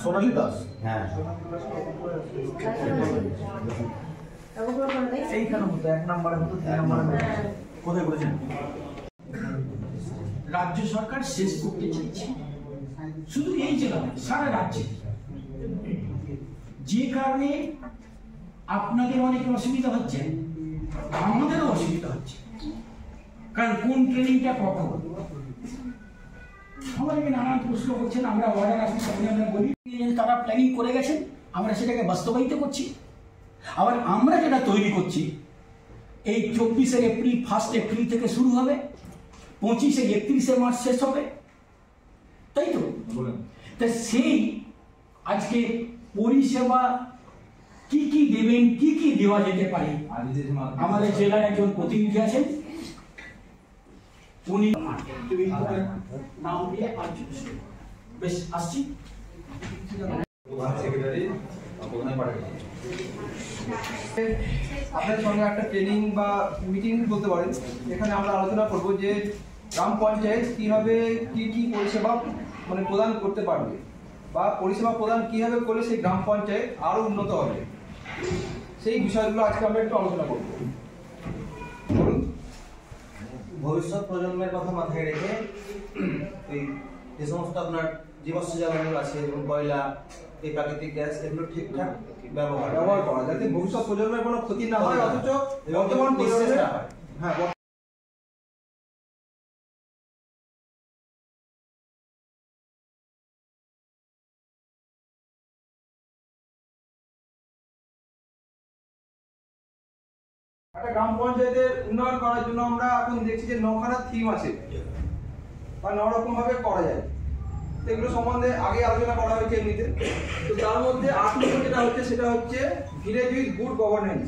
সোনালী দাস, হ্যাঁ এইখানে হতো 1 নম্বরে হতো 3 নম্বরে কোথায় করেছেন? রাজ্য সরকার শেষ করতে চাইছে, শুধু এই জেলা সারা রাজ্যে, যে কারণে আপনাদের অনেক অসুবিধা হচ্ছে, আমাদেরও অসুবিধা হচ্ছে। কারণ কোন ট্রেনিংটা কখন আমাদেরকে নানান প্রশ্ন করছেন, আমরা অর্ডার আসি আমরা বলি, তারা প্ল্যানিং করে গেছেন, আমরা সেটাকে বাস্তবায়িত করছি। আবার আমরা যেটা তৈরি করছি এই 24 এপ্রিল 1 এপ্রিল থেকে শুরু হবে, 25-31 মার্চ শেষ হবে, তাই তো? তা সেই আজকে পরিষেবা কি কি দেবেন, কি কি দেওয়া যেতে পারে, আমাদের জেলার একজন প্রতিনিধি আছেন, উনি নাম দিয়ে বেশ আসছি। আপনার সঙ্গে একটা ট্রেনিং বা মিটিং বলতে পারেন, এখানে আমরা আলোচনা করব যে গ্রাম পঞ্চায়েত কিভাবে কি কি পরিষেবা মানে প্রদান করতে পারবে, বা পরিষেবা প্রদান কিভাবে করলে সেই গ্রাম পঞ্চায়েত আরো উন্নত হবে, সেই বিষয়গুলো আজকে আমরা একটু আলোচনা করব। ভবিষ্যৎ প্রজন্মের কথা মাথায় রেখে এই যে সমস্ত আপনার জীবাশ্ম জ্বালানি আছে, যেমন কয়লা, এই প্রাকৃতিক গ্যাস, এগুলো ঠিকঠাক ব্যবহার করা যাতে ভবিষ্যৎ প্রজন্মের কোনো ক্ষতি না হয়, অথচ বর্তমান পরিস্থিতি না হয়। হ্যাঁ, একটা গ্রাম পঞ্চায়েতের উন্নয়ন করার জন্য আমরা এখন দেখছি যে 9খানা থিম আছে বা 9 রকম ভাবে করা যায়, এগুলো সম্বন্ধে আগে আলোচনা করা হয়েছে এমনিতে। তো তার মধ্যে 8 নম্বর যেটা হচ্ছে সেটা হচ্ছে ভিলেজ উইথ গুড গভর্নেন্স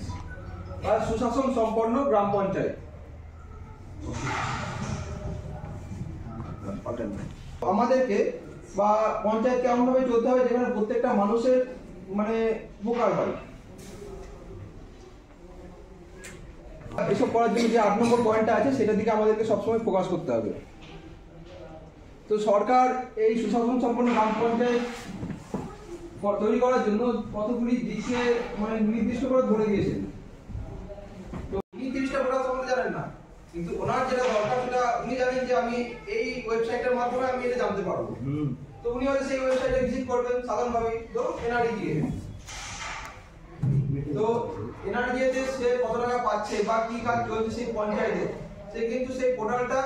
বা সুশাসন সম্পন্ন গ্রাম পঞ্চায়েত। আমাদেরকে বা পঞ্চায়েতকে এমন ভাবে চলতে হবে যেখানে প্রত্যেকটা মানুষের মানে উপকার হয়। এসব করার জন্য যে 8 নম্বর পয়েন্টটা আছে সেটার দিকে আমাদেরকে সবসময় ফোকাস করতে হবে। তো সরকার এই সুশাসন সম্পন্ন গ্রাম পঞ্চায়েত তৈরি করার জন্য কতগুলি দিকে মানে নির্দিষ্ট করে ধরে দিয়েছেন। তো উনি 30টা প্রোডাক্ট সম্বন্ধে জানেন না, কিন্তু ওনার যেটা দরকার সেটা উনি জানেন যে আমি এই ওয়েবসাইটের মাধ্যমে আমি এটা জানতে পারবো। তো উনি হয়তো সেই ওয়েবসাইটে ভিজিট করবেন সাধারণভাবে, তো এনআরই দিয়ে, তো এনআরই দিয়ে সে কত টাকা পাচ্ছে বা কি কাজ চলছে সেই পঞ্চায়েতে, সে কিন্তু সেই পোর্টালটা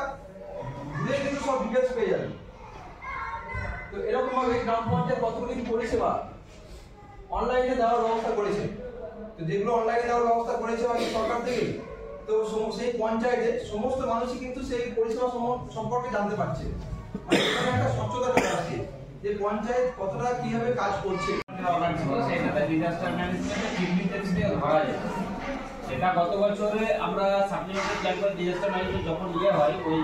ঘুরে কিন্তু সব ডিটেলস পেয়ে যাবে। তো এরকম ভাবে গ্রাম পঞ্চায়েত কতগুলি পরিষেবা অনলাইনে দেওয়ার ব্যবস্থা করেছে। তো যেগুলো অনলাইনে দেওয়ার ব্যবস্থা করেছে মানে সরকার থেকে, তো সেই পঞ্চায়েতে সমস্ত মানুষই কিন্তু সেই পরিষেবা সম্পর্কে জানতে পারছে। মানে এখানে একটা স্বচ্ছতা চলে আসছে যে পঞ্চায়েত কতটা কিভাবে কাজ করছে। সেটাতে ডিজাস্টার ম্যানেজমেন্টে সিগনিফিকেন্স দিয়ে ধরা যায়। সেটা গত বছরে আমরা সাপ্লিমেন্টারি প্ল্যান করে ডিজাস্টার ম্যানেজমেন্ট যখন হয় ওই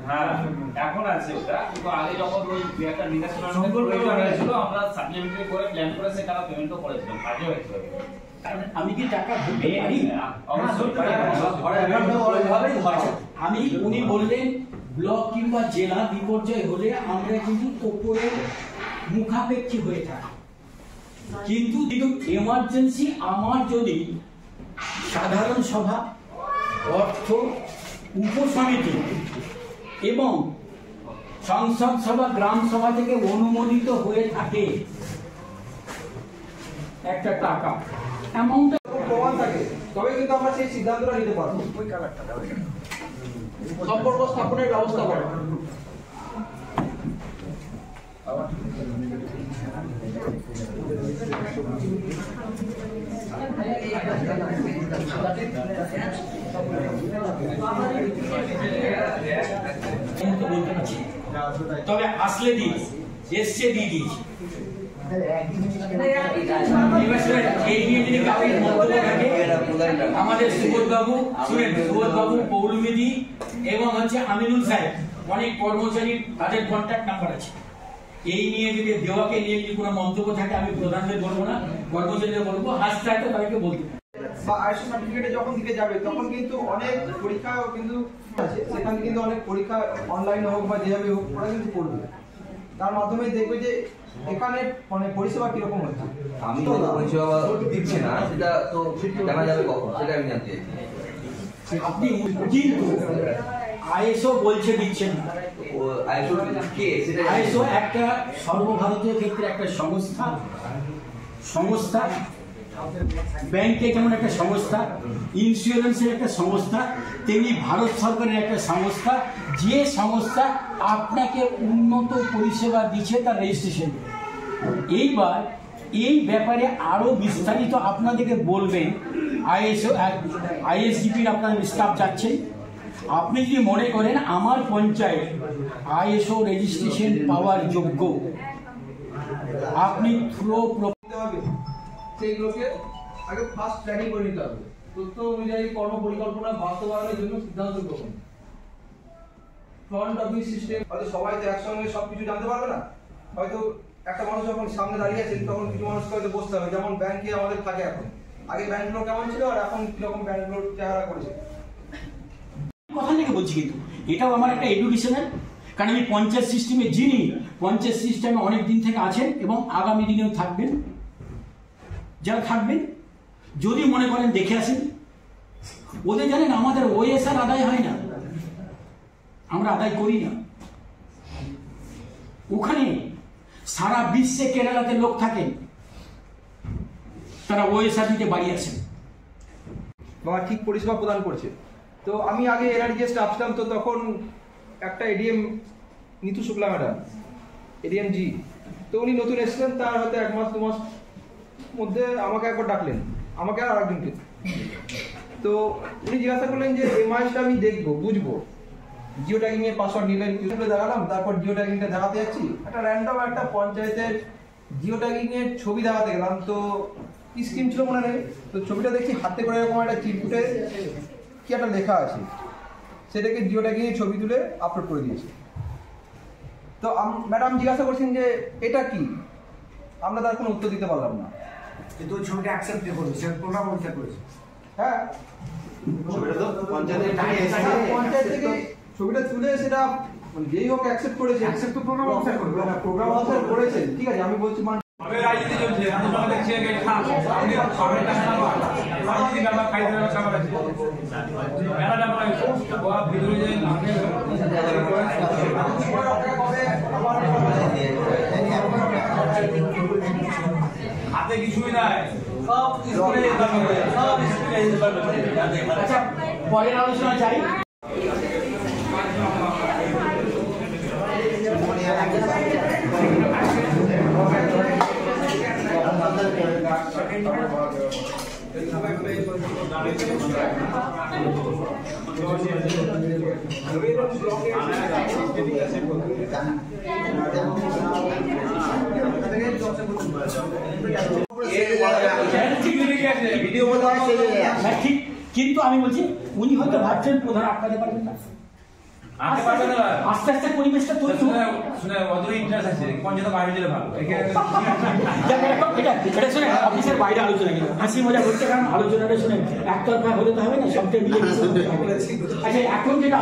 হ্যাঁ এখন আছে ওটা, কিন্তু আগে যখন ওই একটা ডিজাস্টার ম্যানেজমেন্ট প্রয়োজন হয়েছিল আমরা সাপ্লিমেন্টারি করে প্ল্যান করে সে টাকা পেমেন্টও করেছিলাম, কাজও হয়েছিল। আমি কি টাকা ধরতে পারি? আমি উনি বললেন ব্লক কিংবা জেলা বিপর্যয় হলে আমরা কিন্তু ওপরের মুখাপেক্ষী হয়ে থাকি, কিন্তু এমার্জেন্সি আমার যদি সাধারণ সভা, অর্থ উপসমিতি এবং সংসদ সভা, গ্রাম সভা থেকে অনুমোদিত হয়ে থাকে একটা টাকা অ্যামাউন্ট প্রমাণ থাকে, তবে কিন্তু আমরা সেই সিদ্ধান্তটা নিতে পারবো। সম্পর্ক স্থাপনের ব্যবস্থা করা। আছে, তবে আসলে দিই, এসছে দিয়ে দিয়েছি। এই নিয়ে যদি কাউকে মন্তব্য থাকে, আমাদের সুবোধবাবু, সুবোধবাবু, পৌলমীদি এবং হচ্ছে আমিনুল সাহেব, অনেক কর্মচারীর তাদের কন্ট্যাক্ট নাম্বার আছে। এই নিয়ে যদি দেওয়াকে নিয়ে যদি কোনো মন্তব্য থাকে, আমি প্রধানদের বলবো না, কর্মচারীদের বলবো, হাসতে হাসতে তাদেরকে বলতে বা আইএসও সার্টিফিকেটে যখন দিতে যাবে তখন কিন্তু অনেক পরীক্ষা কিন্তু আছে, সেখানে কিন্তু অনেক পরীক্ষা অনলাইনে হোক বা যেভাবে হোক ওরা কিন্তু করবে, তার মাধ্যমে দেখবে যে এখানে মানে পরিষেবা কিরকম হচ্ছে। আমি তো পরিষেবা দিচ্ছি না, সেটা তো জানা যাবে কখন, সেটা আমি জানতে চাইছি। আপনি কিন্তু আইএসও বলছে দিচ্ছেন না। আইএসও একটা সর্বভারতীয় ক্ষেত্রে একটা সংস্থা, ব্যাংকে যেমন একটা সংস্থা, ইন্স্যুরেন্সের একটা সংস্থা, তেমনি ভারত সরকারের একটা সংস্থা, যে সংস্থা আপনাকে উন্নত পরিষেবা দিচ্ছে তার রেজিস্ট্রেশন। এইবার এই ব্যাপারে আরো বিস্তারিত আপনাদেরকে বলবেন আইএসডিপির আপনার স্টাফ যাচ্ছেন। আপনি যদি মনে করেন আমার পঞ্চায়েত আইএসও রেজিস্ট্রেশন পাওয়ার যোগ্য, আপনি সেইগুলোকে আগে ফার্স্ট প্ল্যানিং করে নিতে হবে, তথ্য অনুযায়ী কর্ম পরিকল্পনা বাস্তবায়নের জন্য সিদ্ধান্ত গ্রহণ। ফ্রন্ট অফিস সিস্টেম, হয়তো সবাই তো একসঙ্গে সবকিছু জানতে পারবে না, হয়তো একটা মানুষ যখন সামনে দাঁড়িয়ে আছে তখন কিছু মানুষকে হয়তো বসতে হবে, যেমন ব্যাংকে আমাদের থাকে এখন, আগে ব্যাংকগুলো কেমন ছিল আর এখন কিরকম ব্যাংকগুলোর চেহারা করেছে। কথা থেকে বলছি, কিন্তু এটাও আমার একটা এডুকেশনাল, কারণ আমি পঞ্চায়েত সিস্টেমে যিনি পঞ্চায়েত সিস্টেমে অনেক দিন থেকে আছেন এবং আগামী দিনেও থাকবেন, যারা থাকবেন যদি মনে করেন দেখে আসেন, ওদের জানেন আমাদের ওএসআর আদায় হয় না, আমরা আদায় করি না। ওখানে সারা বিশ্বে কেরালাতে লোক থাকেন, তারা ওএসআর দিতে বাড়ি আসেন বা ঠিক পরিষেবা প্রদান করছে। তো আমি আগে এনআরজি স্টাফ ছিলাম, তো তখন একটা ADM Nitu Shukla madam, ADM ji, তো উনি নতুন এসেছিলেন, তার হয়তো 1 মাস 2 মাস মধ্যে আমাকে একবার ডাকলেন, আমাকে আর আরেকজনকে। তো উনি জিজ্ঞাসা করলেন যে এই মাসটা আমি দেখবো, বুঝবো, জিও ট্যাগিং এর পাসওয়ার্ড নিলেন, ইউটিউবে দেখালাম, তারপর জিও ট্যাগিংটা দেখাতে যাচ্ছি, একটা র্যান্ডম একটা পঞ্চায়েতের জিও ট্যাগিং এর ছবি দেখাতে গেলাম, তো কি স্কিম ছিল মনে নেই, তো ছবিটা দেখছি হাতে করে এরকম একটা চিরকুটে কি একটা লেখা আছে, সেটাকে জিও ট্যাগিং এর ছবি তুলে আপলোড করে দিয়েছে। তো ম্যাডাম জিজ্ঞাসা করছেন যে এটা কি, আমরা তার কোনো উত্তর দিতে পারলাম না। কিন্তু ওই ছবিটা অ্যাকসেপ্ট করবে, সে প্রোগ্রাম অনুসারে করেছে। হ্যাঁ, ছবিটা তো পঞ্চায়েত থেকে ছবিটা তুলে সেটা যেই হোক অ্যাকসেপ্ট করেছে, অ্যাকসেপ্ট তো প্রোগ্রাম অফিসার করবে, প্রোগ্রাম অফিসার করেছে, ঠিক আছে। আমি বলছি আমি রাজনীতি চলছে, আমি তোমাকে দেখছি আগে খান আপনি সবাই কাছে না রাজনীতি ব্যাপার খাইতে ব্যাপার সবার আছে মেলা ব্যাপার আছে বাবা ভিতরে যে হাতে কিছুই নাই, সব স্কুলে যেতে পারবে, সব স্কুলে যেতে পারবে। আচ্ছা, পরের আলোচনা চাই। কিন্তু আমি বলছি উনি হয়তো ভাবছেন প্রধান আটকাতে পারবেন না, আস্তে আস্তে পরিবেশটা তৈরি শুনে অদূর ইন্টারেস্ট আছে পঞ্চায়েত বাইরে গেলে ভালো। এটা শুনে অফিসের বাইরে আলোচনা কিন্তু হাসি মজা করতে, কারণ আলোচনাটা শুনে একতরফা হলে তো হবে না, সবটাই মিলে। আচ্ছা, এখন যেটা